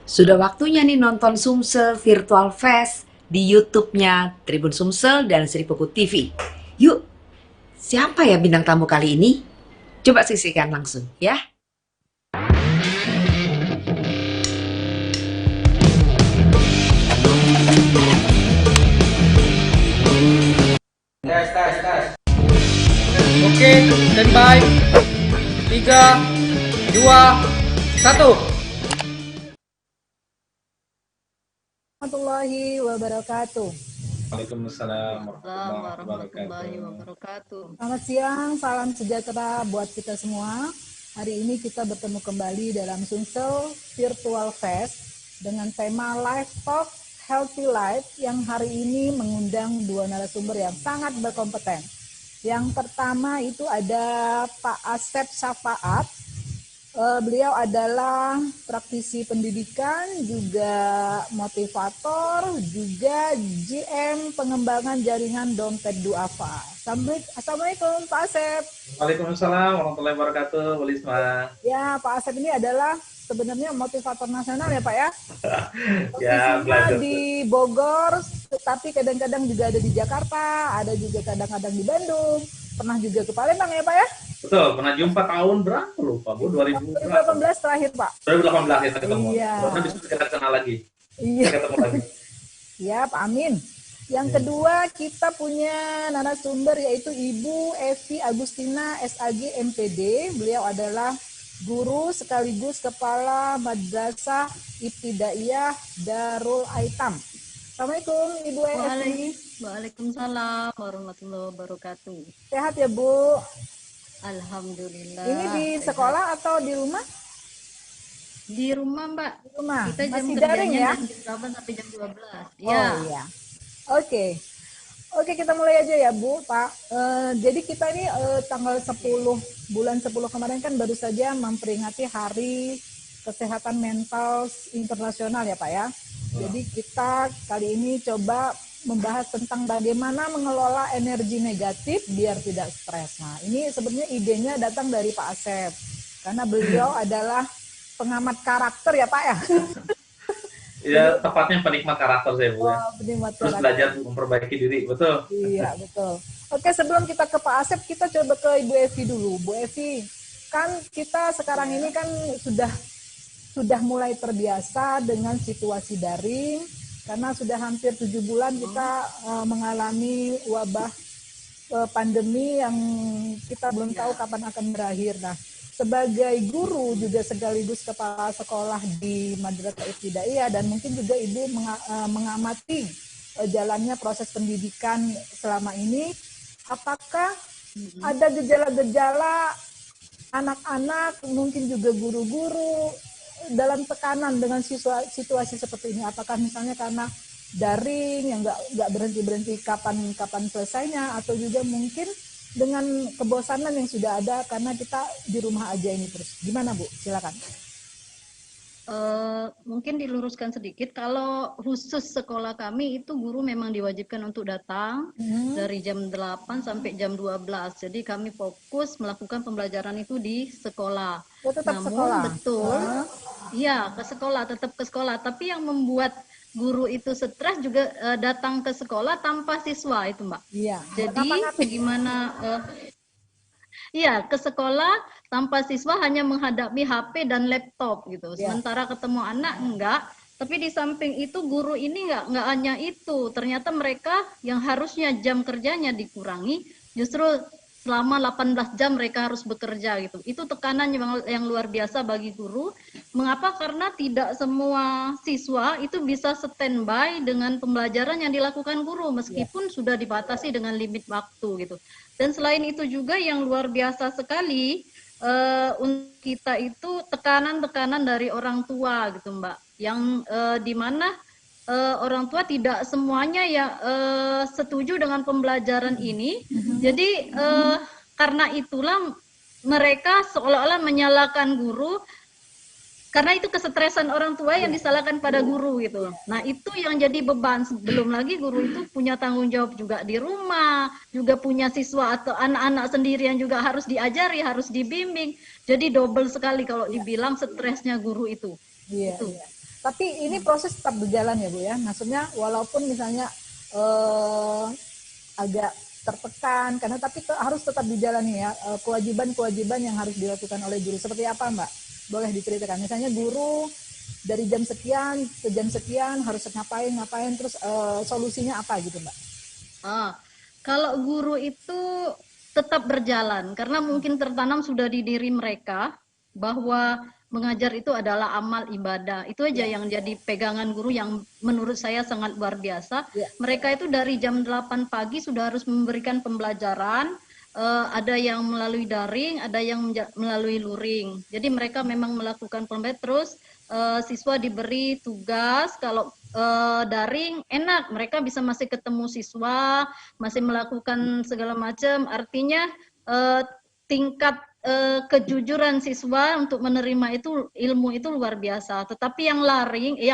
Sudah waktunya nih nonton Sumsel Virtual Fest di YouTube-nya Tribun Sumsel dan Sri Pugu TV. Yuk, siapa ya bintang tamu kali ini? Coba saksikan langsung ya. Tes, tes, tes. Oke, standby. 3, 2, 1. Warahmatullahi wabarakatuh. Waalaikumsalam Assalamualaikum warahmatullahi warahmatullahi wabarakatuh. wabarakatuh. Selamat siang, salam sejahtera buat kita semua. Hari ini kita bertemu kembali dalam Sumsel Virtual Fest dengan tema Live Talk Healthy Life yang hari ini mengundang dua narasumber yang sangat berkompeten. Yang pertama itu ada Pak Asep Syafaat. Beliau adalah praktisi pendidikan, juga motivator, juga GM pengembangan jaringan Dompet Duafa. Assalamualaikum Pak Asep. Waalaikumsalam warahmatullahi wabarakatuh, Bu Lisma. Ya, Pak Asep ini adalah sebenarnya motivator nasional ya Pak ya. Ya, Posisinya belajar. di Bogor, tapi kadang-kadang juga ada di Jakarta, ada juga kadang-kadang di Bandung. Pernah juga ke Palembang ya Pak ya? Betul, pernah jumpa tahun berapa lupa, Bu? 2018 terakhir Pak. 2018 kita ketemu. Iya. Mudah-mudahan bisa kita kenal lagi. Iya. Kita ketemu lagi. Ya, Pak Amin. Yang kedua kita punya narasumber yaitu Ibu Evi Agustina SAG MPD. Beliau adalah guru sekaligus kepala Madrasah Ibtidaiyah Darul Aitam. Assalamualaikum Ibu Evi. Waalaikumsalam warahmatullahi wabarakatuh. Sehat ya Bu? Alhamdulillah. Ini di sehat. sekolah atau di rumah? Di rumah, Mbak. Di rumah. Kita jam Masih daring kerjanya ya? dari jam 8 sampai jam 12. Oh Ya. iya. Oke. Oke, kita mulai aja ya Bu, Pak. Jadi kita ini tanggal 10, bulan 10 kemarin kan baru saja memperingati Hari Kesehatan Mental Internasional ya Pak ya. Jadi kita kali ini coba membahas tentang bagaimana mengelola energi negatif biar tidak stres. Nah, ini sebenarnya idenya datang dari Pak Asep. Karena beliau adalah pengamat karakter ya Pak ya. Ya, tepatnya penikmat karakter saya, Bu. Ya. Oh, penikmat Terus karakter. belajar memperbaiki diri, betul. Iya, betul. Oke, sebelum kita ke Pak Asep, kita coba ke Ibu Evi dulu. Bu Evi, kan kita sekarang ini kan sudah mulai terbiasa dengan situasi daring, karena sudah hampir 7 bulan kita mengalami wabah pandemi yang kita belum tahu kapan akan berakhir. Nah, sebagai guru juga sekaligus kepala sekolah di Madrasah Ibtidaiyah dan mungkin juga Ibu mengamati jalannya proses pendidikan selama ini, apakah ada gejala-gejala anak-anak, mungkin juga guru-guru dalam tekanan dengan situasi seperti ini? Apakah misalnya karena daring yang nggak berhenti kapan selesainya, atau juga mungkin dengan kebosanan yang sudah ada karena kita di rumah aja ini terus? Gimana Bu? Silakan. Mungkin diluruskan sedikit, kalau khusus sekolah kami itu guru memang diwajibkan untuk datang dari jam 8 sampai jam 12. Jadi kami fokus melakukan pembelajaran itu di sekolah. Oh, tetap Namun sekolah? betul, iya ke sekolah, tetap ke sekolah. Tapi yang membuat guru itu stres juga datang ke sekolah tanpa siswa itu, Mbak. Iya. Jadi bagaimana? Iya, ke sekolah tanpa siswa hanya menghadapi HP dan laptop gitu. Ya. Sementara ketemu anak enggak. Tapi di samping itu guru ini enggak hanya itu. Ternyata mereka yang harusnya jam kerjanya dikurangi, justru selama 18 jam mereka harus bekerja gitu. Itu tekanan yang luar biasa bagi guru. Mengapa? Karena tidak semua siswa itu bisa standby dengan pembelajaran yang dilakukan guru meskipun sudah dibatasi dengan limit waktu gitu. Dan selain itu juga yang luar biasa sekali untuk kita itu tekanan-tekanan dari orang tua gitu Mbak, yang dimana orang tua tidak semuanya ya setuju dengan pembelajaran ini. Jadi karena itulah mereka seolah-olah menyalahkan guru, karena itu kesetresan orang tua yang disalahkan pada guru gitu. Nah itu yang jadi beban. Belum lagi guru itu punya tanggung jawab juga di rumah, juga punya siswa atau anak-anak sendiri yang juga harus diajari, harus dibimbing. Jadi double sekali kalau dibilang stresnya guru itu. Iya, Itu. iya. Tapi ini proses tetap berjalan ya Bu ya. Maksudnya walaupun misalnya agak tertekan karena tapi harus tetap dijalani ya kewajiban-kewajiban yang harus dilakukan oleh guru. Seperti apa Mbak? Boleh diceritakan. Misalnya guru dari jam sekian ke jam sekian harus ngapain terus solusinya apa gitu Mbak? Kalau guru itu tetap berjalan karena mungkin tertanam sudah di diri mereka bahwa mengajar itu adalah amal ibadah. Itu aja yang jadi pegangan guru yang menurut saya sangat luar biasa. Mereka itu dari jam 8 pagi sudah harus memberikan pembelajaran, ada yang melalui daring, ada yang melalui luring. Jadi mereka memang melakukan pembelajaran terus siswa diberi tugas. Kalau daring enak, mereka bisa masih ketemu siswa, masih melakukan segala macam. Artinya tingkat kejujuran siswa untuk menerima itu ilmu itu luar biasa. Tetapi yang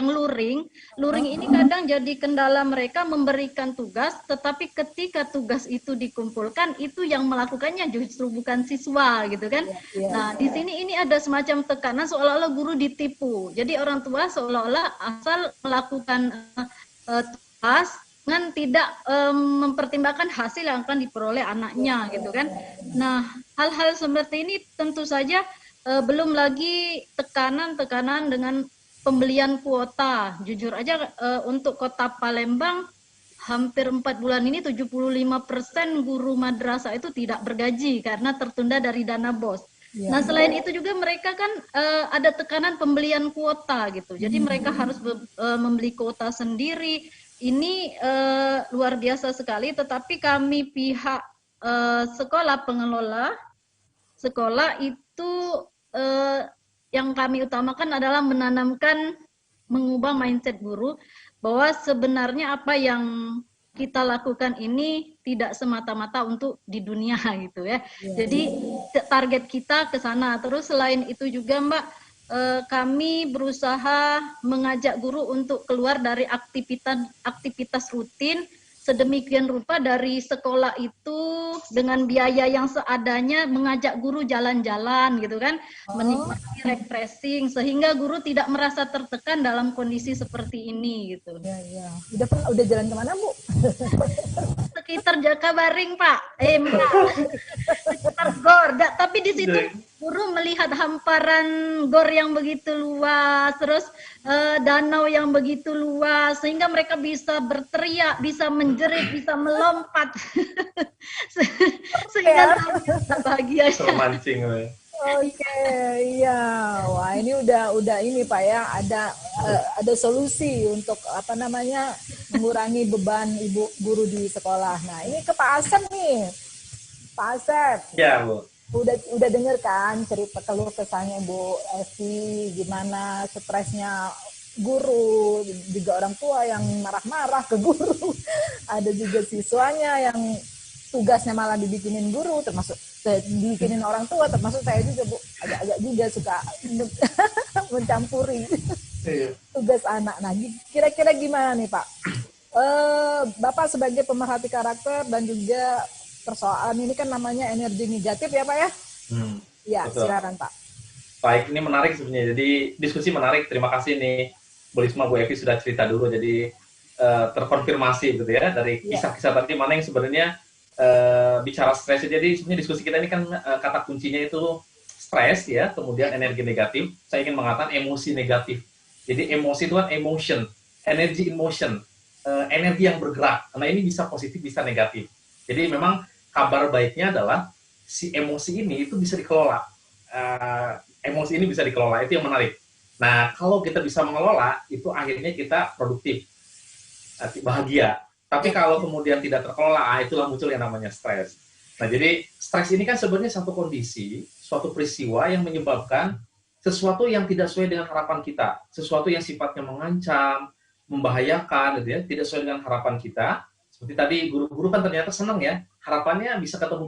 luring ini kadang jadi kendala mereka memberikan tugas, tetapi ketika tugas itu dikumpulkan itu yang melakukannya justru bukan siswa gitu kan. Nah, di sini ini ada semacam tekanan seolah-olah guru ditipu. Jadi orang tua seolah-olah asal melakukan tugas dengan tidak mempertimbangkan hasil yang akan diperoleh anaknya gitu kan. Nah, hal-hal seperti ini tentu saja belum lagi tekanan dengan pembelian kuota. Jujur aja untuk kota Palembang hampir 4 bulan ini 75% guru madrasah itu tidak bergaji karena tertunda dari dana BOS. Nah, selain itu juga mereka kan ada tekanan pembelian kuota gitu. Jadi mereka harus membeli kuota sendiri. Ini luar biasa sekali, tetapi kami pihak sekolah pengelola sekolah itu yang kami utamakan adalah mengubah mindset guru bahwa sebenarnya apa yang kita lakukan ini tidak semata-mata untuk di dunia gitu ya. Jadi target kita ke sana. Terus selain itu juga Mbak, kami berusaha mengajak guru untuk keluar dari aktivitas rutin sedemikian rupa dari sekolah itu dengan biaya yang seadanya mengajak guru jalan-jalan gitu kan, menikmati refreshing sehingga guru tidak merasa tertekan dalam kondisi seperti ini gitu. Ya. Udah jalan kemana Bu? Sekitar Jakabaring Pak, sekitar GOR. Tapi di situ guru melihat hamparan GOR yang begitu luas, terus danau yang begitu luas, sehingga mereka bisa berteriak, bisa menjerit, bisa melompat, sehingga bahagia. Termancing. Oke, iya. Wah, ini udah ini Pak ya, ada solusi untuk mengurangi beban ibu guru di sekolah. Nah, ini ke Pak Asep nih. Pak Asep. Ya, Bu. Udah denger kan cerita keluh kesahnya Bu Evi, gimana stresnya guru, juga orang tua yang marah-marah ke guru. Ada juga siswanya yang tugasnya malah dibikinin guru, termasuk dibikinin orang tua, termasuk saya juga Bu, agak-agak juga suka mencampuri tugas anak. Nah, kira-kira gimana nih Pak? Bapak sebagai pemerhati karakter dan juga persoalan ini kan namanya energi negatif ya Pak ya? Ya, betul. Silakan Pak. Baik, ini menarik sebenarnya. Jadi diskusi menarik. Terima kasih nih Bu Risma, Bu Evi sudah cerita dulu. Jadi terkonfirmasi gitu ya dari kisah-kisah tadi mana yang sebenarnya bicara stres. Jadi sebenarnya diskusi kita ini kan kata kuncinya itu stres ya, kemudian energi negatif. Saya ingin mengatakan emosi negatif. Jadi emosi itu kan emotion, energy in motion, energi yang bergerak. Nah ini bisa positif, bisa negatif. Jadi memang kabar baiknya adalah si emosi ini itu bisa dikelola. Emosi ini bisa dikelola, itu yang menarik. Nah, kalau kita bisa mengelola, itu akhirnya kita produktif, bahagia. Tapi kalau kemudian tidak terkelola, itulah muncul yang namanya stres. Nah, jadi stres ini kan sebenarnya satu kondisi, suatu peristiwa yang menyebabkan sesuatu yang tidak sesuai dengan harapan kita, sesuatu yang sifatnya mengancam, membahayakan, gitu ya, tidak sesuai dengan harapan kita. Seperti tadi guru-guru kan ternyata senang ya, harapannya bisa ketemu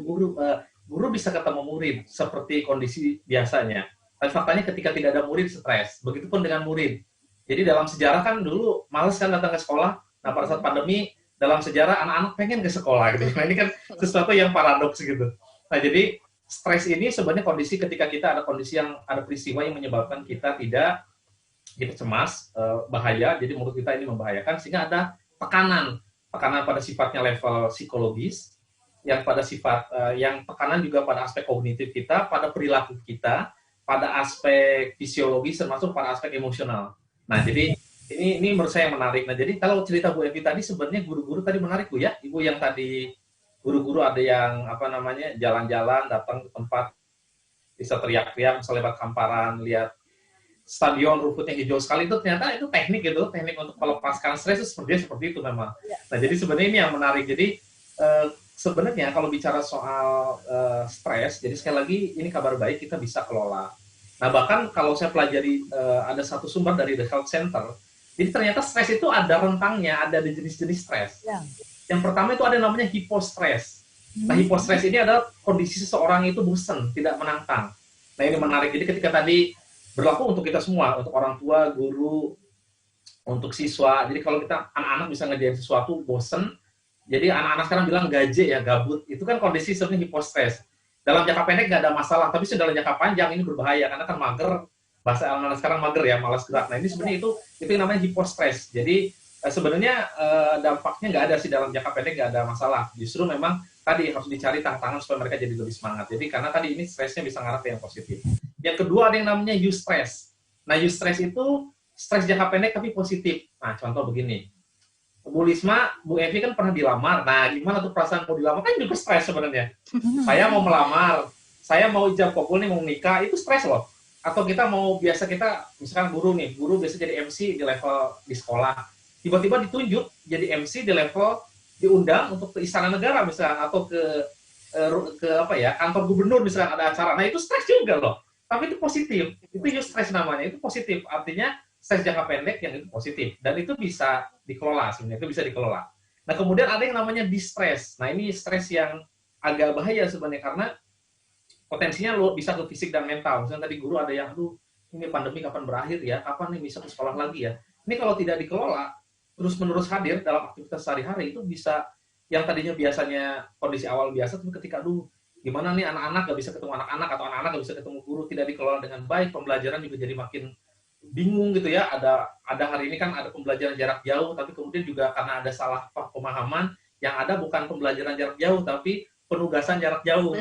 guru bisa ketemu murid seperti kondisi biasanya. Tapi faktanya ketika tidak ada murid stres, begitupun dengan murid. Jadi dalam sejarah kan dulu males kan datang ke sekolah. Nah pada saat pandemi dalam sejarah anak-anak pengen ke sekolah gitu. Nah ini kan sesuatu yang paradoks gitu. Nah jadi stres ini sebenarnya kondisi ketika kita ada kondisi yang ada peristiwa yang menyebabkan kita tidak kita cemas, bahaya, jadi menurut kita ini membahayakan, sehingga ada tekanan pada sifatnya level psikologis, yang pada sifat yang tekanan juga pada aspek kognitif kita, pada perilaku kita, pada aspek fisiologis, termasuk pada aspek emosional. Nah, jadi ini menurut saya menarik. Nah, jadi kalau cerita Bu Evi tadi sebenarnya guru-guru tadi menarik Bu ya, Ibu yang tadi guru-guru ada yang jalan-jalan datang ke tempat bisa teriak-teriak, bisa lewat hamparan, lihat stadion rumputnya hijau sekali, itu ternyata itu teknik untuk melepaskan stres itu seperti itu memang. Nah, jadi sebenarnya ini yang menarik. Jadi sebenarnya kalau bicara soal stres, jadi sekali lagi ini kabar baik, kita bisa kelola. Nah, bahkan kalau saya pelajari ada satu sumber dari The Health Center, jadi ternyata stres itu ada rentangnya, ada jenis-jenis stres. Yang pertama itu ada namanya hipostres. Nah, hipostres ini adalah kondisi seseorang itu bosan, tidak menantang. Nah, ini menarik. Jadi ketika tadi berlaku untuk kita semua, untuk orang tua, guru, untuk siswa. Jadi kalau kita anak-anak bisa ngerjain sesuatu bosen, jadi anak-anak sekarang bilang gaje ya, gabut. Itu kan kondisi sebenarnya hipostres. Dalam jangka pendek nggak ada masalah, tapi dalam jangka panjang ini berbahaya karena kan mager. Bahasa anak-anak sekarang mager ya, malas gerak. Nah, ini sebenarnya itu yang namanya hipostres. Jadi sebenarnya dampaknya nggak ada sih dalam jangka pendek, nggak ada masalah. Justru memang tadi harus dicari tantangan supaya mereka jadi lebih semangat. Jadi karena tadi ini stresnya bisa ngarah ke yang positif. Yang kedua ada yang namanya eustress. Nah, eustress itu stres jangka pendek tapi positif. Nah, contoh begini. Bu Lisma, Bu Evi kan pernah dilamar. Nah, gimana tuh perasaan mau dilamar? Kan juga stres sebenarnya. Saya mau melamar, saya mau ijab kabul nih, mau nikah, itu stres loh. Atau kita misalkan guru biasa jadi MC di level di sekolah. Tiba-tiba ditunjuk jadi MC di level diundang untuk ke Istana Negara misalnya, atau ke kantor gubernur misalnya ada acara. Nah, itu stres juga loh. Tapi itu positif, itu eustress namanya, itu positif, artinya stres jangka pendek yang itu positif, dan itu bisa dikelola sebenarnya, itu bisa dikelola. Nah, kemudian ada yang namanya distress. Nah, ini stres yang agak bahaya sebenarnya, karena potensinya bisa ke fisik dan mental. Misalnya tadi guru ada yang, ini pandemi kapan berakhir ya, kapan nih bisa ke sekolah lagi ya. Ini kalau tidak dikelola, terus-menerus hadir dalam aktivitas sehari-hari, itu bisa, yang tadinya biasanya kondisi awal biasa, tapi ketika, gimana nih anak-anak gak bisa ketemu anak-anak, atau anak-anak gak bisa ketemu guru, tidak dikelola dengan baik, pembelajaran juga jadi makin bingung gitu ya. Ada hari ini kan ada pembelajaran jarak jauh, tapi kemudian juga karena ada salah pemahaman, yang ada bukan pembelajaran jarak jauh, tapi penugasan jarak jauh.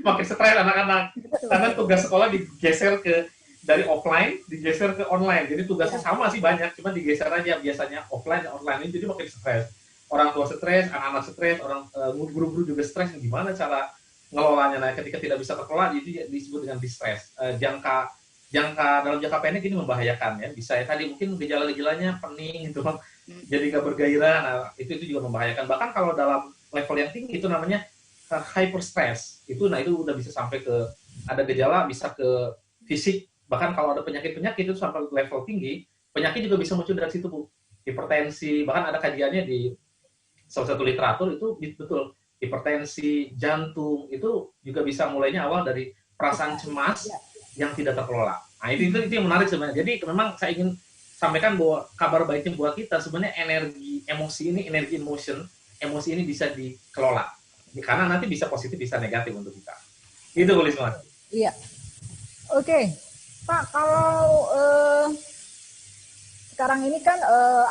Makin stres anak-anak, karena tugas sekolah digeser dari offline, digeser ke online. Jadi tugasnya sama sih banyak, cuma digeser aja, biasanya offline dan online ini, jadi makin stres. Orang tua stres, anak-anak stres, guru-guru juga stres. Gimana cara ngelolanya? Nah, ketika tidak bisa terkelola, jadi disebut dengan distress. Dalam jangka pendek ini membahayakan ya. Bisa ya tadi mungkin gejala-gejalanya pening gitu, jadi gak bergairah. Nah, itu juga membahayakan. Bahkan kalau dalam level yang tinggi itu namanya hyperstress. Itu udah bisa sampai ke ada gejala, bisa ke fisik. Bahkan kalau ada penyakit-penyakit itu sampai level tinggi, penyakit juga bisa muncul dari situ, Bu. Hipertensi, bahkan ada kajiannya di salah satu literatur itu betul. Hipertensi, jantung, itu juga bisa mulainya awal dari perasaan cemas yang tidak terkelola. Nah, itu yang menarik sebenarnya. Jadi memang saya ingin sampaikan bahwa kabar baiknya buat kita sebenarnya emosi ini bisa dikelola. Karena nanti bisa positif, bisa negatif untuk kita. Itu boleh semua. Iya. Oke. Pak, kalau sekarang ini kan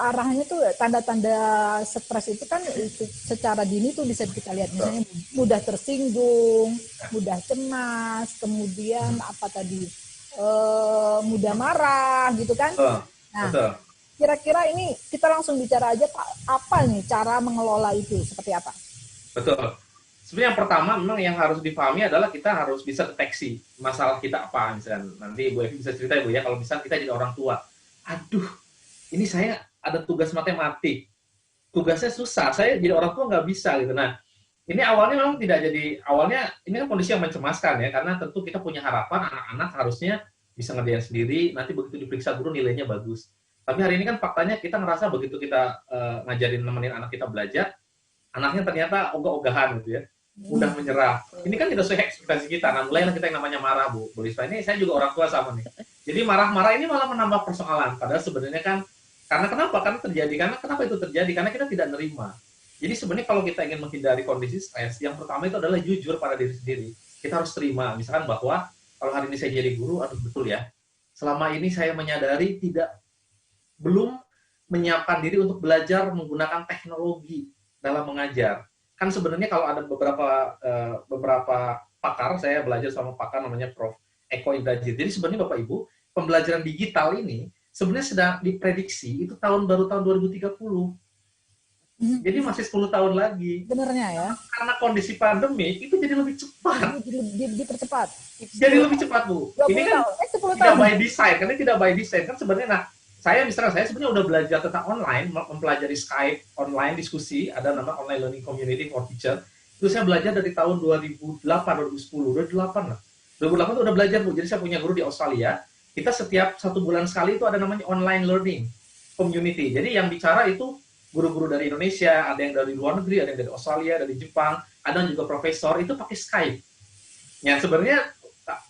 arahnya tuh tanda-tanda stres itu kan secara dini tuh bisa kita lihat, misalnya mudah tersinggung, mudah cemas, kemudian mudah marah gitu kan. Nah, betul. Kira-kira ini kita langsung bicara aja Pak, apa nih cara mengelola itu, seperti apa? Betul. Sebenarnya yang pertama memang yang harus dipahami adalah kita harus bisa deteksi masalah kita apa. Misalnya nanti Bu Evi bisa cerita Bu ya, kalau misalnya kita jadi orang tua, ini saya ada tugas matematik, tugasnya susah, saya jadi orang tua nggak bisa gitu. Nah, ini awalnya memang ini kan kondisi yang mencemaskan ya, karena tentu kita punya harapan anak-anak harusnya bisa ngerjain sendiri, nanti begitu diperiksa guru nilainya bagus. Tapi hari ini kan faktanya kita ngerasa begitu kita nemenin anak kita belajar, anaknya ternyata ogah-ogahan gitu ya, mudah menyerah. Ini kan tidak sesuai ekspektasi kita. Nah, mulailah kita yang namanya marah, Bu Lisma. Ini saya juga orang tua sama nih. Jadi marah-marah ini malah menambah persoalan. Padahal sebenarnya kan, karena kenapa itu terjadi? Karena kita tidak nerima. Jadi sebenarnya kalau kita ingin menghindari kondisi stres, yang pertama itu adalah jujur pada diri sendiri. Kita harus terima. Misalkan bahwa kalau hari ini saya jadi guru, betul ya, selama ini saya menyadari belum menyiapkan diri untuk belajar menggunakan teknologi dalam mengajar. Kan sebenarnya kalau ada beberapa pakar, saya belajar sama pakar namanya Prof. Eko Indrajit. Jadi sebenarnya Bapak Ibu, pembelajaran digital ini sebenarnya sedang diprediksi itu baru tahun 2030. Jadi masih 10 tahun lagi. Benernya ya. Karena kondisi pandemi itu jadi lebih cepat. Dipercepat. Jadi lebih cepat, Bu. Ini kan 10 tidak tahun. by design, karena tidak by design kan sebenarnya. Nah, saya sebenarnya udah belajar tentang online, mempelajari Skype online diskusi, ada nama Online Learning Community for Teacher. Itu saya belajar dari tahun 2008, 2010, 2008 lah. 2008 itu udah belajar, Bu. Jadi saya punya guru di Australia. Kita setiap 1 bulan sekali itu ada namanya Online Learning Community. Jadi yang bicara itu guru-guru dari Indonesia, ada yang dari luar negeri, ada yang dari Australia, dari Jepang, ada juga profesor, itu pakai Skype. Yang sebenarnya,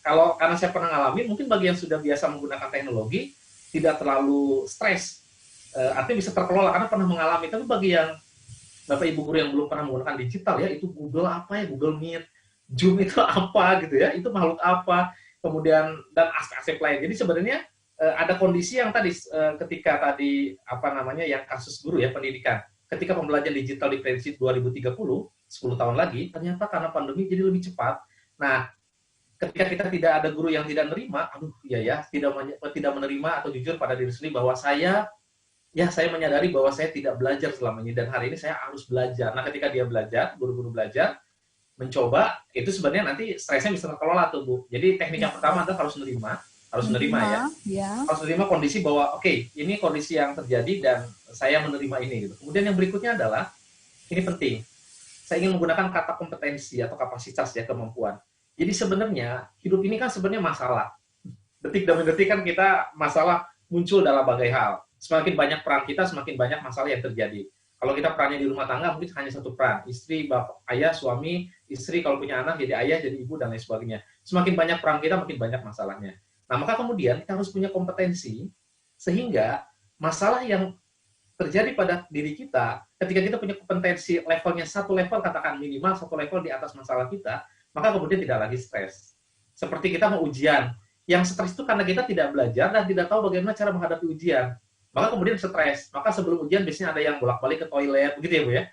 karena saya pernah ngalamin, mungkin bagi yang sudah biasa menggunakan teknologi, tidak terlalu stres, artinya bisa terkelola, karena pernah mengalami. Tapi bagi yang Bapak Ibu guru yang belum pernah menggunakan digital ya, itu Google apa ya, Google Meet, Zoom itu apa gitu ya, itu makhluk apa, kemudian dan aspek-aspek lain. Jadi sebenarnya ada kondisi yang tadi ketika tadi yang kasus guru ya pendidikan, ketika pembelajaran digital diprediksi 2030, 10 tahun lagi, ternyata karena pandemi jadi lebih cepat. Nah, ketika kita tidak ada guru yang tidak menerima, tidak menerima atau jujur pada diri sendiri bahwa saya menyadari bahwa saya tidak belajar selama ini dan hari ini saya harus belajar. Nah, ketika dia belajar, guru-guru belajar, mencoba, itu sebenarnya nanti stresnya bisa terkelola tuh, Bu. Jadi teknik yang pertama adalah harus menerima ya. Harus menerima kondisi bahwa ini kondisi yang terjadi dan saya menerima ini gitu. Kemudian yang berikutnya adalah, ini penting. Saya ingin menggunakan kata kompetensi atau kapasitas ya, kemampuan. Jadi sebenarnya hidup ini kan sebenarnya masalah. Detik demi detik kan kita masalah muncul dalam berbagai hal. Semakin banyak peran kita, semakin banyak masalah yang terjadi. Kalau kita perannya di rumah tangga mungkin hanya satu peran, istri, bapak, ayah, suami, istri kalau punya anak jadi ayah, jadi ibu dan lain sebagainya. Semakin banyak peran kita, makin banyak masalahnya. Nah, maka kemudian kita harus punya kompetensi sehingga masalah yang terjadi pada diri kita, ketika kita punya kompetensi levelnya satu level, katakan minimal satu level di atas masalah kita, maka kemudian tidak lagi stres. Seperti kita mau ujian, yang stres itu karena kita tidak belajar dan tidak tahu bagaimana cara menghadapi ujian. Maka kemudian stres. Maka sebelum ujian biasanya ada yang bolak-balik ke toilet, begitu ya Bu ya?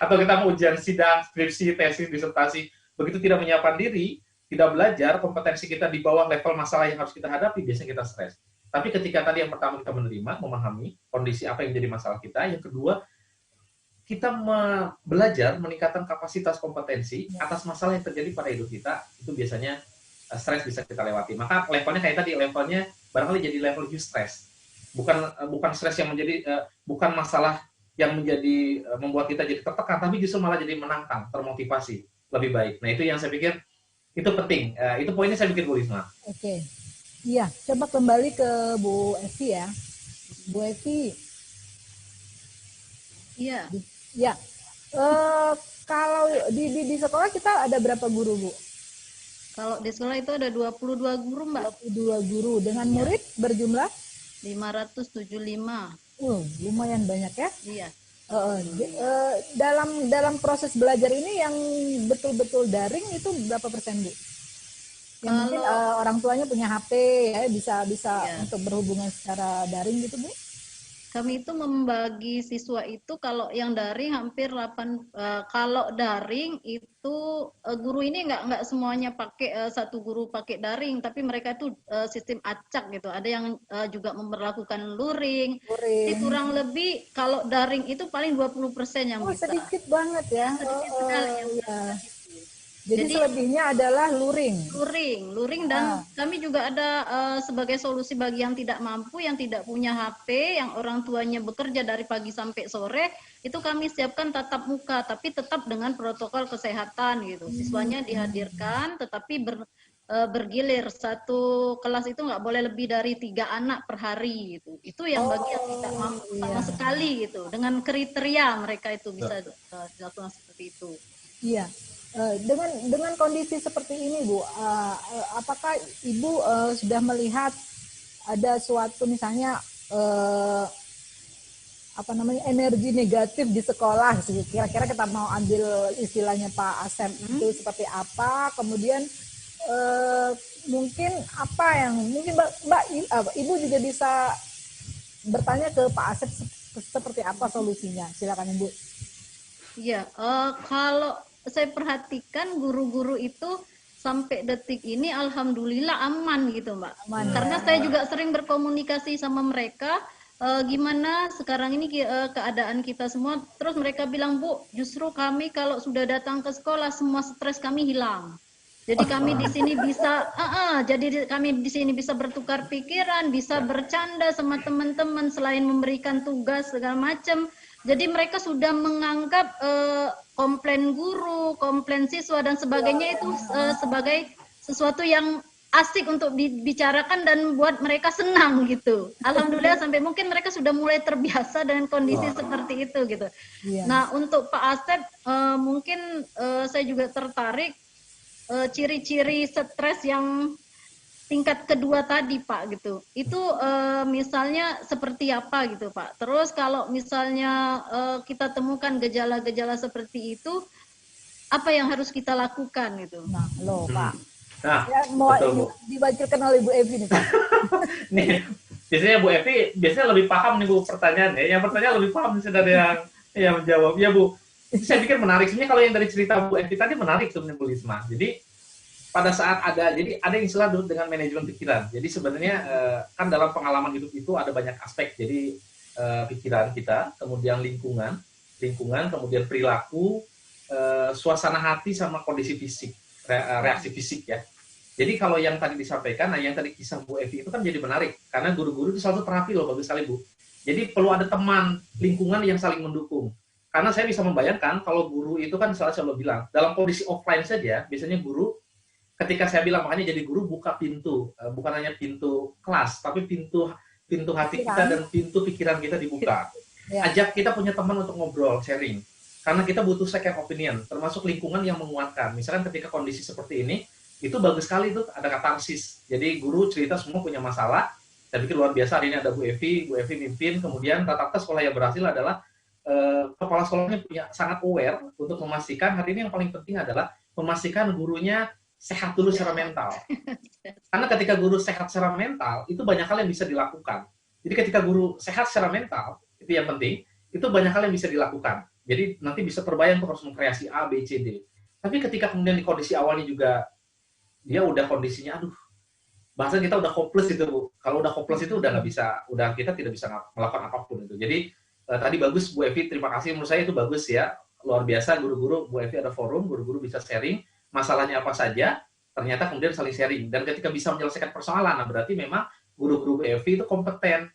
Atau kita mau ujian sidang, skripsi, tesis, disertasi, begitu tidak menyiapkan diri, tidak belajar, kompetensi kita di bawah level masalah yang harus kita hadapi, biasanya kita stres. Tapi ketika tadi yang pertama kita menerima, memahami kondisi apa yang menjadi masalah kita, yang kedua, kita belajar meningkatkan kapasitas kompetensi atas masalah yang terjadi pada hidup kita, itu biasanya stres bisa kita lewati. Maka levelnya kayak tadi, levelnya barangkali jadi level eustress. Bukan stres yang menjadi bukan masalah yang menjadi membuat kita jadi tertekan, tapi justru malah jadi menantang, termotivasi lebih baik. Nah, itu yang saya pikir itu penting. Itu poinnya saya pikir Bu Risma. Oke. Iya, coba kembali ke Bu Evi ya. Bu Evi. Iya. Ya. Kalau di sekolah kita ada berapa guru, Bu? Kalau di sekolah itu ada 22 guru, Mbak. 22 guru dengan murid berjumlah 575. Lumayan banyak ya. Iya. Dalam proses belajar ini yang betul-betul daring itu berapa persen, Bu? Yang mungkin orang tuanya punya HP ya, bisa Iya. untuk berhubungan secara daring gitu, Bu? Kami itu membagi siswa itu kalau yang daring hampir 8, kalau daring itu guru ini nggak semuanya pakai satu guru pakai daring, tapi mereka itu sistem acak gitu. Ada yang juga memperlakukan luring. Jadi kurang lebih kalau daring itu paling 20% yang bisa. Sedikit banget ya. Sedikit sekali yang bisa. Jadi selebihnya adalah luring dan kami juga ada sebagai solusi bagi yang tidak mampu, yang tidak punya HP, yang orang tuanya bekerja dari pagi sampai sore, itu kami siapkan tatap muka, tapi tetap dengan protokol kesehatan gitu. Siswanya dihadirkan, tetapi bergilir. Satu kelas itu nggak boleh lebih dari 3 anak per hari gitu. Itu yang bagi yang tidak mampu sama sekali gitu. Dengan kriteria mereka itu bisa dilakukan seperti itu. Iya. Dengan kondisi seperti ini, Bu, apakah Ibu sudah melihat ada suatu misalnya energi negatif di sekolah? Kira-kira kita mau ambil istilahnya Pak Asep itu seperti apa? Kemudian mungkin apa yang mungkin Ibu juga bisa bertanya ke Pak Asep seperti apa solusinya. Silakan Ibu. Iya, kalau saya perhatikan guru-guru itu sampai detik ini alhamdulillah aman gitu Mbak. Aman, Karena saya juga sering berkomunikasi sama mereka, gimana sekarang ini keadaan kita semua. Terus mereka bilang, Bu, justru kami kalau sudah datang ke sekolah semua stres kami hilang. Jadi kami di sini bisa, jadi kami di sini bisa bertukar pikiran, bisa bercanda sama teman-teman selain memberikan tugas segala macam. Jadi mereka sudah menganggap komplain guru, komplain siswa dan sebagainya itu sebagai sesuatu yang asik untuk dibicarakan dan buat mereka senang gitu. Alhamdulillah sampai mungkin mereka sudah mulai terbiasa dengan kondisi seperti itu gitu. Iya. Nah untuk Pak Asep mungkin saya juga tertarik ciri-ciri stres yang tingkat kedua tadi Pak gitu. Itu misalnya seperti apa gitu Pak. Terus kalau misalnya kita temukan gejala-gejala seperti itu, apa yang harus kita lakukan gitu. Nah, loh Pak. Nah, Ya, mau betul, Bu. dibacakan oleh Bu Evi nih Pak. Nih, biasanya Bu Evi biasanya lebih paham nih Bu pertanyaannya. Yang pertanyaan lebih paham sih dari yang menjawab. Ya Bu, saya pikir menarik. Sebenarnya kalau yang dari cerita Bu Evi tadi menarik sebenarnya Bu Lisma. Jadi pada saat ada yang istilah dulu dengan manajemen pikiran. Jadi sebenarnya kan dalam pengalaman hidup itu ada banyak aspek. Jadi pikiran kita, kemudian lingkungan, kemudian perilaku, suasana hati sama kondisi fisik, reaksi fisik ya. Jadi kalau yang tadi disampaikan, nah yang tadi kisah Bu Evi itu kan jadi menarik karena guru-guru itu satu terapi loh, bagus sekali Bu. Jadi perlu ada teman, lingkungan yang saling mendukung. Karena saya bisa membayangkan kalau guru itu kan selalu bilang dalam kondisi offline saja, biasanya guru ketika saya bilang makanya jadi guru buka pintu, bukan hanya pintu kelas, tapi pintu hati kita dan pintu pikiran kita dibuka. Ya. Ajak kita punya teman untuk ngobrol, sharing. Karena kita butuh second opinion, termasuk lingkungan yang menguatkan. Misalkan ketika kondisi seperti ini, itu bagus sekali itu ada katarsis. Jadi guru cerita semua punya masalah. Saya pikir luar biasa hari ini ada Bu Evi mimpin. Kemudian rata-rata sekolah yang berhasil adalah kepala sekolahnya punya sangat aware untuk memastikan hari ini yang paling penting adalah memastikan gurunya sehat dulu secara mental. Karena ketika guru sehat secara mental itu banyak hal yang bisa dilakukan. Jadi ketika guru sehat secara mental itu yang penting. Itu banyak hal yang bisa dilakukan. Jadi nanti bisa terbayang terus mengkreasi A, B, C, D. Tapi ketika kemudian di kondisi awalnya juga dia udah kondisinya bahasa kita udah hopeless itu Bu. Kalau udah hopeless itu udah nggak bisa, udah kita tidak bisa melakukan apapun itu. Jadi tadi bagus Bu Evi, terima kasih, menurut saya itu bagus ya, luar biasa guru-guru. Bu Evi ada forum, guru-guru bisa sharing masalahnya apa saja, ternyata kemudian saling sharing dan ketika bisa menyelesaikan persoalan, nah berarti memang guru-guru Bu Evi itu kompeten.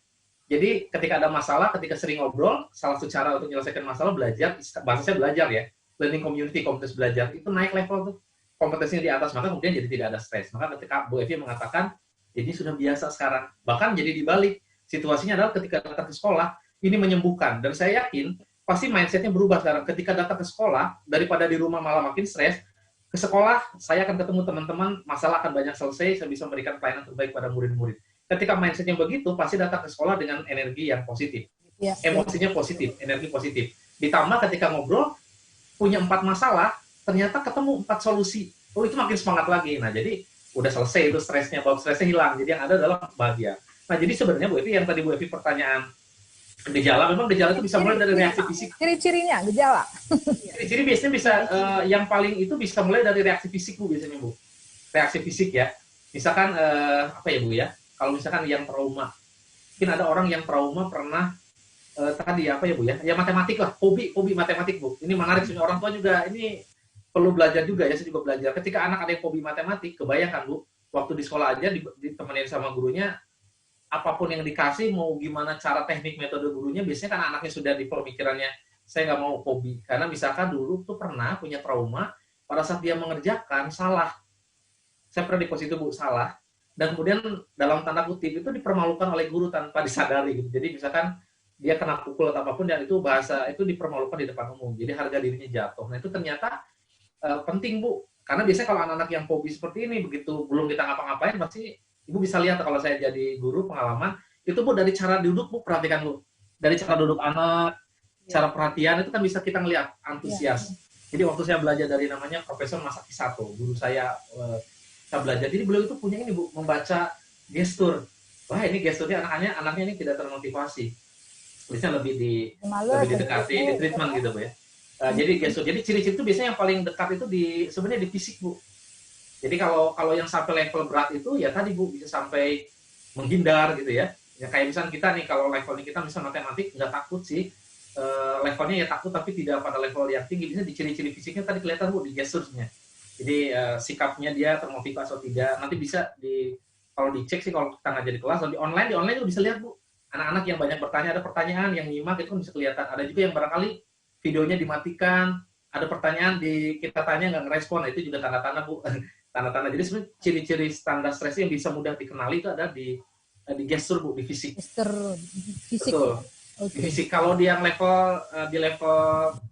Jadi ketika ada masalah, ketika sering ngobrol, salah satu cara untuk menyelesaikan masalah belajar, bahasa saya belajar ya, learning community, komunitas belajar itu naik level tuh. Kompetensinya di atas, maka kemudian jadi tidak ada stres. Maka ketika Bu Evi mengatakan, ini sudah biasa sekarang. Bahkan jadi dibalik. Situasinya adalah ketika datang ke sekolah, ini menyembuhkan. Dan saya yakin, pasti mindsetnya berubah sekarang. Ketika datang ke sekolah, daripada di rumah malah makin stres, ke sekolah, saya akan ketemu teman-teman, masalah akan banyak selesai, saya bisa memberikan pelayanan terbaik pada murid-murid. Ketika mindsetnya begitu, pasti datang ke sekolah dengan energi yang positif. Ya. Emosinya positif, energi positif. Ditambah ketika ngobrol, punya 4 masalah, ternyata ketemu 4 solusi. Oh, itu makin semangat lagi. Nah, jadi udah selesai itu stresnya, kalau stresnya hilang. Jadi yang ada adalah bahagia. Nah, jadi sebenarnya Bu Evi, yang tadi Bu Evi pertanyaan gejala, memang gejala itu bisa mulai dari reaksi fisik. Ciri-cirinya gejala. Ciri-ciri biasanya bisa, yang paling itu bisa mulai dari reaksi fisik Bu biasanya Bu. Reaksi fisik ya. Misalkan, apa ya Bu ya, kalau misalkan yang trauma. Mungkin ada orang yang trauma pernah, tadi apa ya Bu ya, ya matematik lah, hobi matematik Bu. Ini menarik, sebenarnya orang tua juga, ini perlu belajar juga ya, saya juga belajar. Ketika anak ada yang hobi matematik, kebayangkan Bu, waktu di sekolah aja ditemenin sama gurunya, apapun yang dikasih, mau gimana cara teknik metode gurunya, biasanya kan anaknya sudah di pemikirannya, saya nggak mau hobi. Karena misalkan dulu tuh pernah punya trauma, pada saat dia mengerjakan, salah. Saya pernah di posisi itu Bu, salah. Dan kemudian dalam tanda kutip itu dipermalukan oleh guru tanpa disadari gitu. Jadi misalkan dia kena pukul atau apapun, dan itu bahasa itu dipermalukan di depan umum. Jadi harga dirinya jatuh. Nah itu ternyata penting Bu, karena biasanya kalau anak-anak yang hobi seperti ini, begitu belum kita ngapa-ngapain, pasti Ibu bisa lihat kalau saya jadi guru pengalaman, itu Bu dari cara duduk Bu, perhatikan Bu. Dari cara duduk anak, cara perhatian, itu kan bisa kita ngelihat antusias. Jadi waktu saya belajar dari namanya Profesor Masaki Sato, guru saya kita belajar. Jadi beliau itu punya ini Bu, membaca gestur. Wah ini gesturnya anaknya ini tidak termotivasi. Biasanya lebih didekati, di treatment gitu Bu ya. Jadi gestur. Jadi ciri-ciri itu biasanya yang paling dekat itu sebenarnya di fisik Bu. Jadi kalau yang sampai level berat itu ya tadi Bu bisa sampai menghindar gitu ya. Ya kayak misalnya kita nih kalau levelnya kita misal matematik nggak takut sih. Levelnya ya takut tapi tidak pada level yang tinggi. Bisa di ciri-ciri fisiknya tadi kelihatan Bu di gesturnya. Jadi sikapnya dia termotivasi atau tidak. Nanti bisa kalau dicek sih kalau kita ngajar di kelas atau di online itu bisa lihat Bu. Anak-anak yang banyak bertanya, ada pertanyaan yang nyimak itu kan bisa kelihatan. Ada juga yang barangkali videonya dimatikan, ada pertanyaan kita tanya nggak ngerespon, itu juga tanda-tanda Bu. Tanda-tanda. Jadi sebenarnya ciri-ciri standar stres yang bisa mudah dikenali itu ada di gestur Bu, di fisik. Gestur fisik. Betul. Okay. Fisik. Kalau dia di level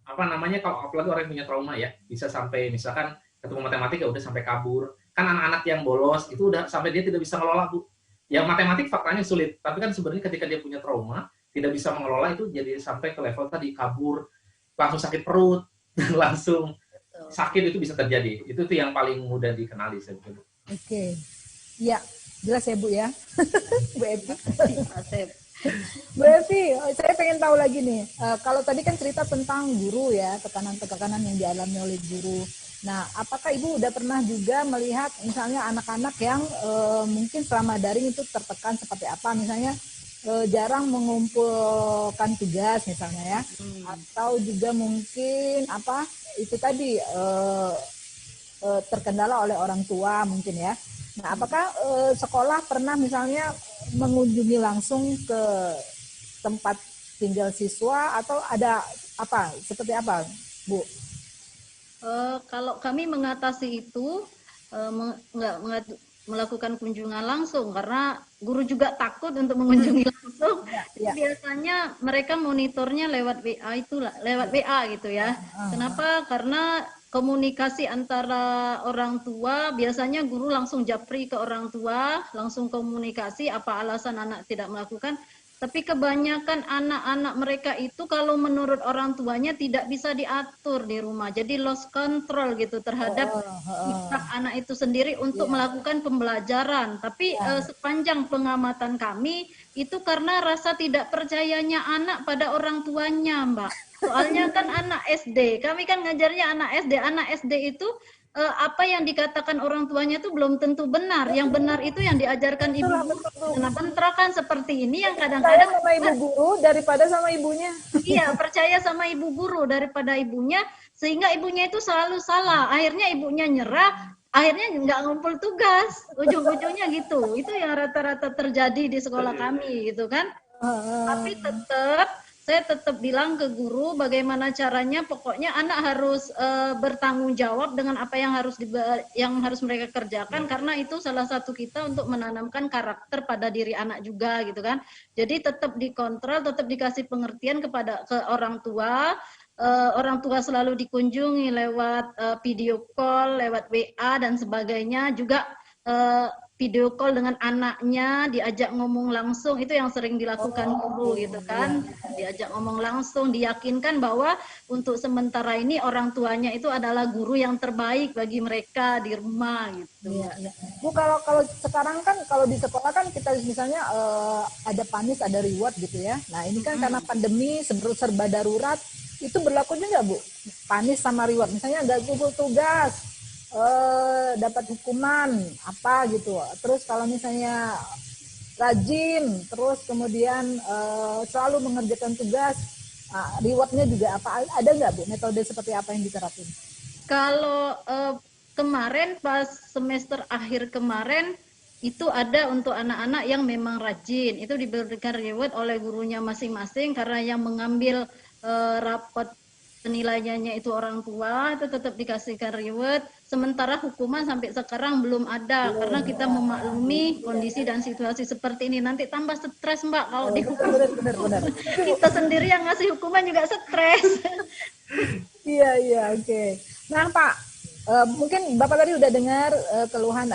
apa namanya, kalau apalagi orang yang punya trauma ya, bisa sampai misalkan ketemu matematik ya udah sampai kabur. Kan anak-anak yang bolos itu udah sampai dia tidak bisa ngelola Bu. Ya matematik faktanya sulit, tapi kan sebenarnya ketika dia punya trauma tidak bisa mengelola itu jadi sampai ke level tadi kabur, langsung sakit perut, langsung sakit itu bisa terjadi. Itu tuh yang paling mudah dikenali sebetulnya. Oke. Ya, jelas ya Bu ya. Bu Evi. Bu Evi, saya pengen tahu lagi nih. Kalau tadi kan cerita tentang guru ya, tekanan-tekanan yang dialami oleh guru. Nah, apakah Ibu udah pernah juga melihat misalnya anak-anak yang mungkin selama daring itu tertekan seperti apa? Misalnya jarang mengumpulkan tugas misalnya ya, atau juga mungkin apa itu tadi terkendala oleh orang tua mungkin ya. Nah, apakah sekolah pernah misalnya mengunjungi langsung ke tempat tinggal siswa atau ada apa? Seperti apa, Bu? Kalau kami mengatasi itu nggak melakukan kunjungan langsung karena guru juga takut untuk mengunjungi langsung. Ya. Biasanya mereka monitornya lewat lewat WA gitu ya. Kenapa? Karena komunikasi antara orang tua biasanya guru langsung japri ke orang tua, langsung komunikasi apa alasan anak tidak melakukan. Tapi kebanyakan anak-anak mereka itu kalau menurut orang tuanya tidak bisa diatur di rumah. Jadi lost control gitu terhadap sikap anak itu sendiri untuk melakukan pembelajaran. Tapi sepanjang pengamatan kami itu karena rasa tidak percayanya anak pada orang tuanya, Mbak. Soalnya kan anak SD, kami kan ngajarnya anak SD. Anak SD itu apa yang dikatakan orang tuanya itu belum tentu benar. Yang benar itu yang diajarkan ibu guru. Nah, bentrokan seperti ini yang kadang-kadang sama ibu guru daripada sama ibunya. Iya, percaya sama ibu guru daripada ibunya, sehingga ibunya itu selalu salah. Akhirnya ibunya nyerah, akhirnya nggak ngumpul tugas. Ujung-ujungnya gitu. Itu yang rata-rata terjadi di sekolah kami gitu kan. Tapi saya tetap bilang ke guru bagaimana caranya, pokoknya anak harus bertanggung jawab dengan apa yang harus mereka kerjakan, karena itu salah satu kita untuk menanamkan karakter pada diri anak juga gitu kan. Jadi tetap dikontrol, tetap dikasih pengertian ke orang tua. Orang tua selalu dikunjungi lewat video call, lewat WA dan sebagainya, juga video call dengan anaknya, diajak ngomong langsung, itu yang sering dilakukan guru gitu kan. Diajak ngomong langsung, diyakinkan bahwa untuk sementara ini orang tuanya itu adalah guru yang terbaik bagi mereka di rumah gitu. Iya. Bu, kalau sekarang kan kalau di sekolah kan kita misalnya ada panis, ada reward gitu ya. Nah, ini kan karena pandemi serba darurat, itu berlaku juga Bu? Panis sama reward. Misalnya nggak kumpul tugas, dapat hukuman apa gitu. Terus kalau misalnya rajin, terus kemudian selalu mengerjakan tugas, rewardnya juga apa? Ada nggak Bu metode seperti apa yang diterapin? Kalau kemarin pas semester akhir kemarin itu ada untuk anak-anak yang memang rajin, itu diberikan reward oleh gurunya masing-masing, karena yang mengambil rapat penilaiannya itu orang tua, itu tetap dikasihkan reward. Sementara hukuman sampai sekarang belum ada, karena kita memaklumi kondisi dan situasi seperti ini. Nanti tambah stres Mbak kalau dihukum. Benar. Kita sendiri yang ngasih hukuman juga stres. Iya, oke. Nah Pak, mungkin Bapak tadi udah dengar keluhan,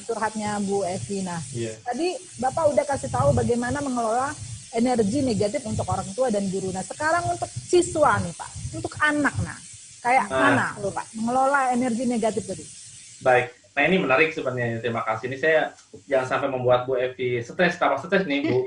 curhatnya Bu Evi. Nah, tadi Bapak udah kasih tahu bagaimana mengelola energi negatif untuk orang tua dan guru. Nah, sekarang untuk siswa nih Pak, untuk anak, kayak mana Pak mengelola energi negatif tadi? Baik, Nah ini menarik sebenarnya, terima kasih. Ini saya jangan sampai membuat Bu Evi stres, tambah stres nih Bu.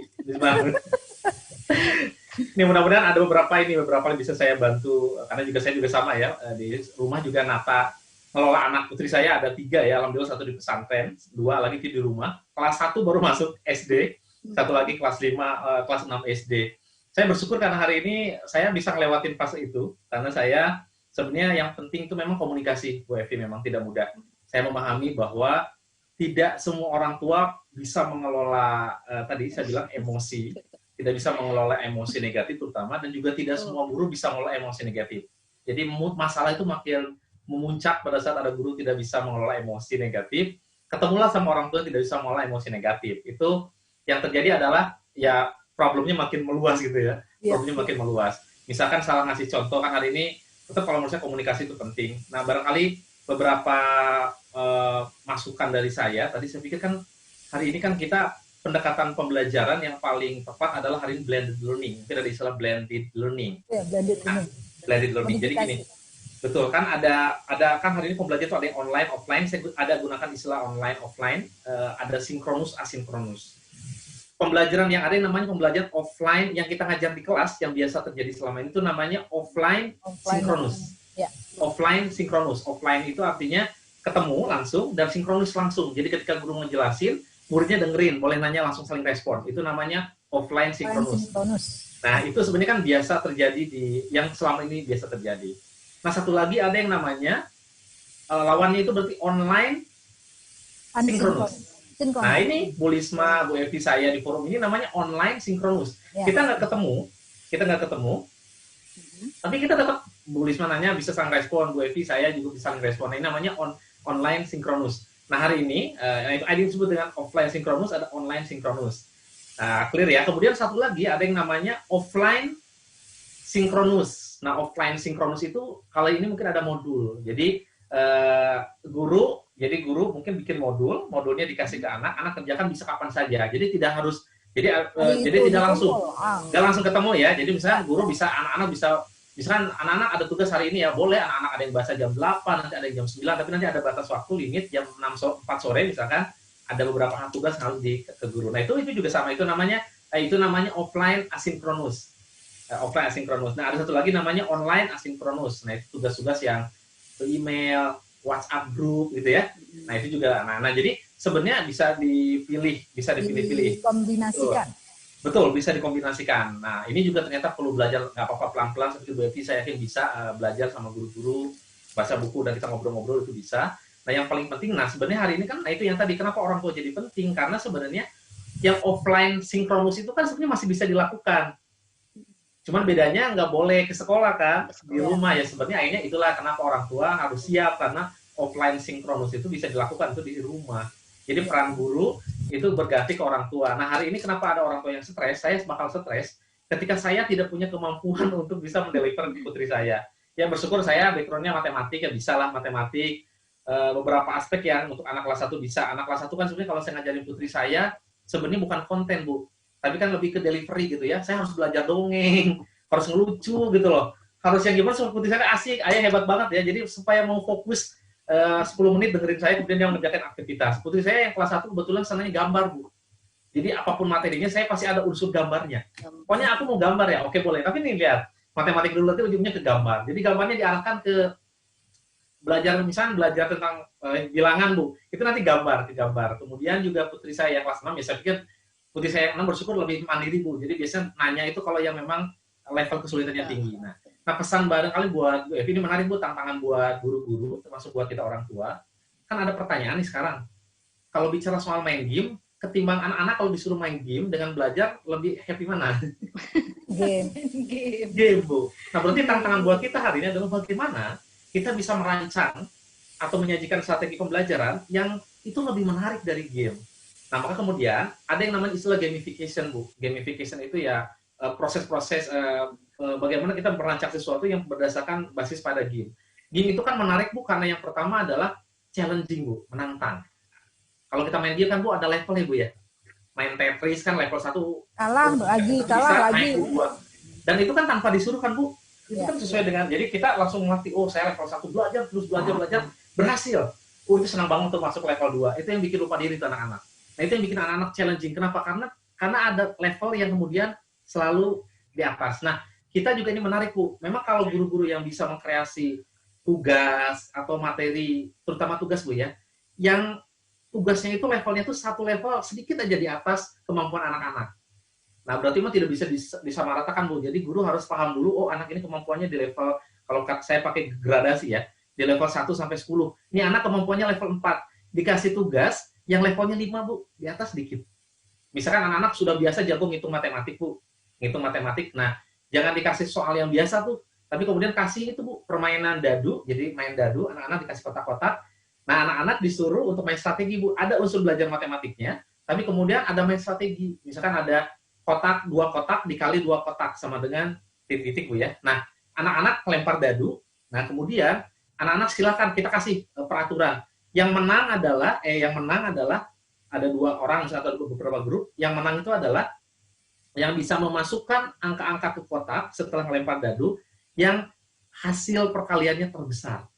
Ini mudah-mudahan ada beberapa yang bisa saya bantu, karena juga saya juga sama ya, di rumah juga nata, ngelola anak putri saya ada 3 ya, alhamdulillah 1 di pesantren, 2 lagi di rumah, kelas 1 baru masuk SD, 1 lagi kelas 5, kelas 6 SD. Saya bersyukur karena hari ini saya bisa ngelewatin fase itu, karena saya sebenarnya yang penting itu memang komunikasi, Bu Evi, memang tidak mudah. Saya memahami bahwa tidak semua orang tua bisa mengelola, tadi saya bilang emosi, tidak bisa mengelola emosi negatif terutama, dan juga tidak semua guru bisa mengelola emosi negatif. Jadi masalah itu makin memuncak pada saat ada guru tidak bisa mengelola emosi negatif, ketemulah sama orang tua tidak bisa mengelola emosi negatif. Itu yang terjadi adalah ya problemnya makin meluas gitu ya, problemnya makin meluas. Misalkan salah ngasih contoh, kan hari ini tetap kalau menurut saya komunikasi itu penting. Nah barangkali beberapa masukan dari saya, tadi saya pikir kan hari ini kan kita pendekatan pembelajaran yang paling tepat adalah hari ini blended learning. Mungkin ada istilah blended learning. Ya, blended learning. Blended learning. Jadi gini, betul kan ada kan hari ini pembelajaran itu ada yang online, offline. Saya ada gunakan istilah online, offline. Ada sinkronus, asinkronus. Pembelajaran yang ada yang namanya pembelajaran offline yang kita ngajar di kelas yang biasa terjadi selama ini itu namanya offline sinkronus. Ya. Offline sinkronus. Offline itu artinya ketemu langsung dan sinkronus langsung. Jadi ketika guru ngejelasin, muridnya dengerin, boleh nanya langsung saling respon. Itu namanya offline sinkronus. Nah, itu sebenarnya kan biasa terjadi yang selama ini biasa terjadi. Nah, satu lagi ada yang namanya lawannya itu berarti online sinkronus. Nah, ini Bu Lisma, Bu Evi, saya di forum ini namanya online sinkronus. Ya. Kita nggak ketemu, tapi kita tetap, Bu Lisma nanya bisa saling respon, Bu Evi, saya juga bisa saling respon. Nah, ini namanya online sinkronus. Nah, hari ini, itu disebut dengan offline sinkronus, ada online sinkronus. Nah, clear ya. Kemudian satu lagi ada yang namanya offline sinkronus. Nah, offline sinkronus itu, kalau ini mungkin ada modul. Jadi, guru mungkin bikin modulnya dikasih ke anak kerjakan bisa kapan saja. Jadi tidak harus, jadi tidak langsung ketemu ya. Jadi misalnya guru bisa, anak-anak bisa, misalkan anak-anak ada tugas hari ini ya, boleh anak-anak ada yang bahasa jam 8, nanti ada yang jam 9, tapi nanti ada batas waktu limit jam 4 sore misalkan, ada beberapa tugas harus ke guru. Nah itu juga sama, itu namanya offline asinkronus. Offline asinkronus. Nah ada satu lagi namanya online asinkronus. Nah itu tugas-tugas yang email, WhatsApp group gitu ya. Nah itu juga, nah jadi sebenarnya bisa dipilih. Dikombinasikan. Betul, bisa dikombinasikan. Nah, ini juga ternyata perlu belajar, nggak apa-apa pelan-pelan, seperti Bu Evi, saya yakin bisa belajar sama guru-guru, baca buku, dan kita ngobrol-ngobrol itu bisa. Nah, yang paling penting, sebenarnya hari ini kan, itu yang tadi, kenapa orang tua jadi penting? Karena sebenarnya yang offline sinkronus itu kan sebenarnya masih bisa dilakukan. Cuman bedanya nggak boleh ke sekolah kan, di rumah ya. Sebenarnya akhirnya itulah kenapa orang tua harus siap, karena offline sinkronus itu bisa dilakukan itu di rumah. Jadi peran guru itu berganti ke orang tua. Nah hari ini kenapa ada orang tua yang stres? Saya bakal stres ketika saya tidak punya kemampuan untuk bisa mendeliver putri saya. Ya bersyukur saya background-nya matematik, ya bisa lah matematik. Beberapa aspek yang untuk anak kelas 1 bisa. Anak kelas 1 kan sebenarnya kalau saya ngajarin putri saya, sebenarnya bukan konten Bu, tapi kan lebih ke delivery gitu ya. Saya harus belajar dongeng, harus ngelucu gitu loh. Harus yang gimana supaya putri saya asik, ayah hebat banget ya. Jadi supaya mau fokus 10 menit dengerin saya, kemudian dia mengerjakan aktivitas. Putri saya yang kelas 1 kebetulan senangnya gambar, Bu. Jadi apapun materinya, saya pasti ada unsur gambarnya. Pokoknya aku mau gambar ya, oke boleh. Tapi nih lihat, matematik dulu nanti ujungnya ke gambar. Jadi gambarnya diarahkan ke belajar, misalnya belajar tentang bilangan, Bu. Itu nanti ke gambar. Kemudian juga putri saya yang kelas 6, ya saya pikir putri saya yang 6 bersyukur lebih mandiri, Bu. Jadi biasanya nanya itu kalau yang memang level kesulitannya tinggi. Nah, pesan barangkali buat Bu Evi, ini menarik Bu, tantangan buat guru-guru, termasuk buat kita orang tua. Kan ada pertanyaan nih sekarang. Kalau bicara soal main game, ketimbang anak-anak kalau disuruh main game dengan belajar, lebih happy mana? Game, Bu. Nah, berarti tantangan buat kita hari ini adalah bagaimana kita bisa merancang atau menyajikan strategi pembelajaran yang itu lebih menarik dari game. Nah, maka kemudian ada yang namanya istilah gamification, Bu. Gamification itu ya proses-proses bagaimana kita merancang sesuatu yang berdasarkan basis pada game. Game itu kan menarik, Bu, karena yang pertama adalah challenging, Bu, menantang. Kalau kita main game kan, Bu, ada levelnya, Bu ya. Main Tetris kan level 1 kalah lagi. Dan itu kan tanpa disuruh kan, Bu. Itu kan sesuai dengan, jadi kita langsung mengerti, oh saya level 1 belajar, terus belajar, berhasil. itu senang banget untuk masuk level 2. Itu yang bikin lupa diri tuh anak-anak. Nah, itu yang bikin anak-anak challenging. Kenapa? Karena ada level yang kemudian selalu di atas. Nah, kita juga ini menarik, Bu. Memang kalau guru-guru yang bisa mengkreasi tugas atau materi, terutama tugas, Bu ya, yang tugasnya itu levelnya itu satu level sedikit aja di atas kemampuan anak-anak. Nah, berarti mah tidak bisa disamaratakan, Bu. Jadi guru harus paham dulu, oh anak ini kemampuannya di level, kalau saya pakai gradasi ya, di level 1 sampai 10. Ini anak kemampuannya level 4. Dikasih tugas yang levelnya 5, Bu, di atas sedikit. Misalkan anak-anak sudah biasa jago ngitung matematik, Bu. Ngitung matematik. Nah, jangan dikasih soal yang biasa tuh, tapi kemudian kasih itu, Bu, permainan dadu. Jadi main dadu, anak-anak dikasih kotak-kotak. Nah, anak-anak disuruh untuk main strategi, Bu. Ada unsur belajar matematiknya, tapi kemudian ada main strategi. Misalkan ada kotak, 2 kotak dikali 2 kotak sama dengan titik-titik, Bu ya. Nah, anak-anak lempar dadu. Nah, kemudian anak-anak silakan kita kasih peraturan. Yang menang adalah ada 2 orang atau beberapa grup. Yang menang itu adalah yang bisa memasukkan angka-angka ke kotak setelah melempar dadu yang hasil perkaliannya terbesar.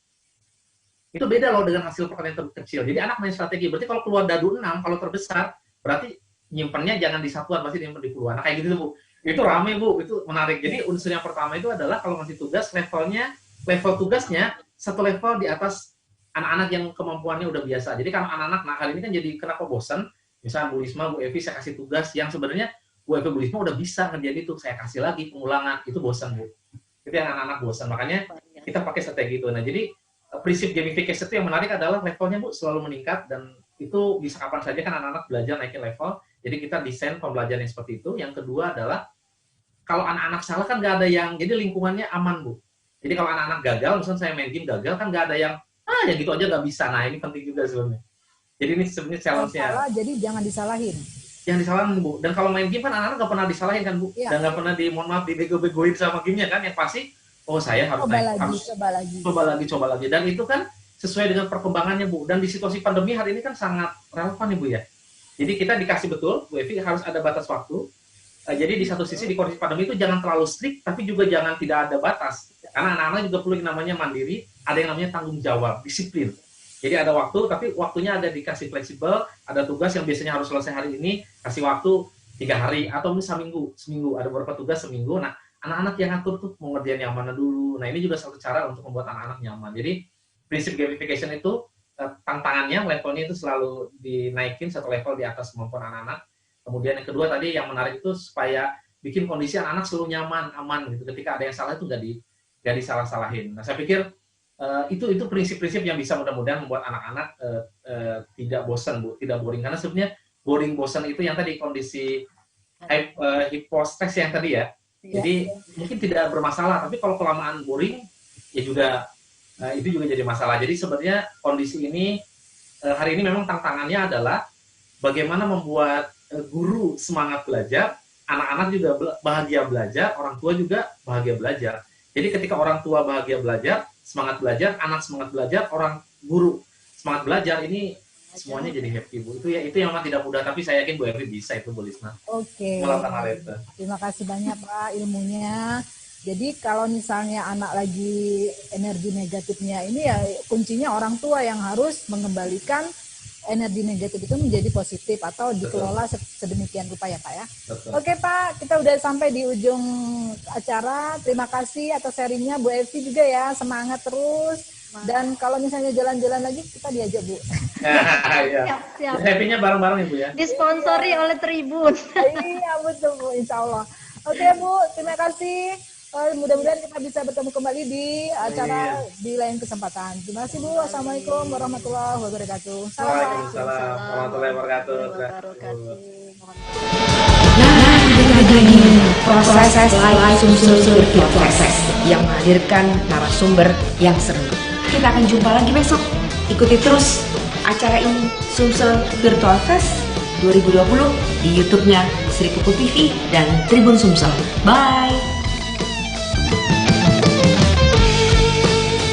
Itu beda loh dengan hasil perkalian terkecil. Jadi anak main strategi. Berarti kalau keluar dadu 6, kalau terbesar, berarti nyimpennya jangan di satuan, pasti nyimpen di puluhan. Nah, kayak gitu, Bu. Itu rame, Bu. Itu menarik. Jadi unsur yang pertama itu adalah kalau ngasih tugas, level tugasnya satu level di atas anak-anak yang kemampuannya udah biasa. Jadi kalau anak-anak nakal ini kan jadi kenapa bosan? Misalnya Bu Risma, Bu Evi, saya kasih tugas yang sebenarnya Bu Evi, Bu Risma udah bisa ngerjain itu. Saya kasih lagi pengulangan. Itu bosan, Bu. Itu yang anak-anak bosan. Makanya kita pakai strategi itu. Nah, jadi prinsip gamification itu yang menarik adalah levelnya, Bu, selalu meningkat dan itu bisa kapan saja kan anak-anak belajar naikin level. Jadi kita desain pembelajaran yang seperti itu. Yang kedua adalah kalau anak-anak salah kan nggak ada yang, jadi lingkungannya aman, Bu. Jadi kalau anak-anak gagal, misalnya saya main game gagal kan nggak ada yang ya gitu aja nggak bisa. Nah, ini penting juga sebenarnya. Jadi ini sebenarnya challenge-nya. Salah, jadi jangan disalahin. Jangan disalahin, Bu. Dan kalau main game kan anak-anak nggak pernah disalahin kan, Bu. Iya. Dan nggak pernah mohon maaf dibego-begoin sama gamenya kan. Yang pasti, oh saya harus coba lagi. Dan itu kan sesuai dengan perkembangannya, Bu. Dan di situasi pandemi hari ini kan sangat relevan ya, Bu ya. Jadi kita dikasih betul, Bu Evi, harus ada batas waktu. Jadi di satu sisi di kondisi pandemi itu jangan terlalu strict, tapi juga jangan tidak ada batas. Karena anak-anak juga perlu yang namanya mandiri, ada yang namanya tanggung jawab, disiplin. Jadi ada waktu, tapi waktunya ada dikasih fleksibel, ada tugas yang biasanya harus selesai hari ini, kasih waktu 3 hari, atau misalnya seminggu, ada beberapa tugas seminggu. Nah, anak-anak yang ngatur tuh mau ngerjain yang mana dulu. Nah, ini juga satu cara untuk membuat anak-anak nyaman. Jadi prinsip gamification itu tantangannya, levelnya itu selalu dinaikin satu level di atas kemampuan anak-anak. Kemudian yang kedua tadi yang menarik itu supaya bikin kondisi anak-anak selalu nyaman, aman gitu. Ketika ada yang salah itu nggak disalah-salahin. Nah, saya pikir itu prinsip-prinsip yang bisa mudah-mudahan membuat anak-anak tidak bosan, Bu, tidak boring. Karena sebenarnya boring bosan itu yang tadi kondisi hypostress yang tadi ya. Jadi mungkin tidak bermasalah, tapi kalau kelamaan boring ya juga itu juga jadi masalah. Jadi sebenarnya kondisi ini hari ini memang tantangannya adalah bagaimana membuat guru semangat belajar, anak-anak juga bahagia belajar, orang tua juga bahagia belajar. Jadi ketika orang tua bahagia belajar, semangat belajar, anak semangat belajar, orang guru semangat belajar, ini semuanya jadi happy, Bu. Itu yang memang tidak mudah, tapi saya yakin Bu Evi bisa itu, Bu Lisna. Oke. Melakukan hal itu. Terima kasih banyak, Pak, ilmunya. Jadi kalau misalnya anak lagi energi negatifnya ini ya kuncinya orang tua yang harus mengembalikan energi negatif itu menjadi positif atau dikelola sedemikian rupa ya, Pak ya. Betul. Oke, Pak, kita udah sampai di ujung acara. Terima kasih atas sharingnya Bu Evi juga ya. Semangat terus. Dan kalau misalnya jalan-jalan lagi kita diajak, Bu. Iya. Siap. Happy-nya bareng-bareng ya, Bu ya. Disponsori oleh Tribun. Iya, betul, Bu. Insya Allah. Oke, Bu. Terima kasih. Mudah-mudahan kita bisa bertemu kembali di acara di lain kesempatan. Terima kasih, Bu. Assalamualaikum warahmatullahi wabarakatuh. Waalaikumsalam warahmatullahi wabarakatuh. Nah, jadi proses live sumber proses yang menghadirkan narasumber yang seru. Kita akan jumpa lagi besok. Ikuti terus acara ini, Sumsel Virtual Fest 2020 di YouTube-nya Sri Pupu TV dan Tribun Sumsel. Bye.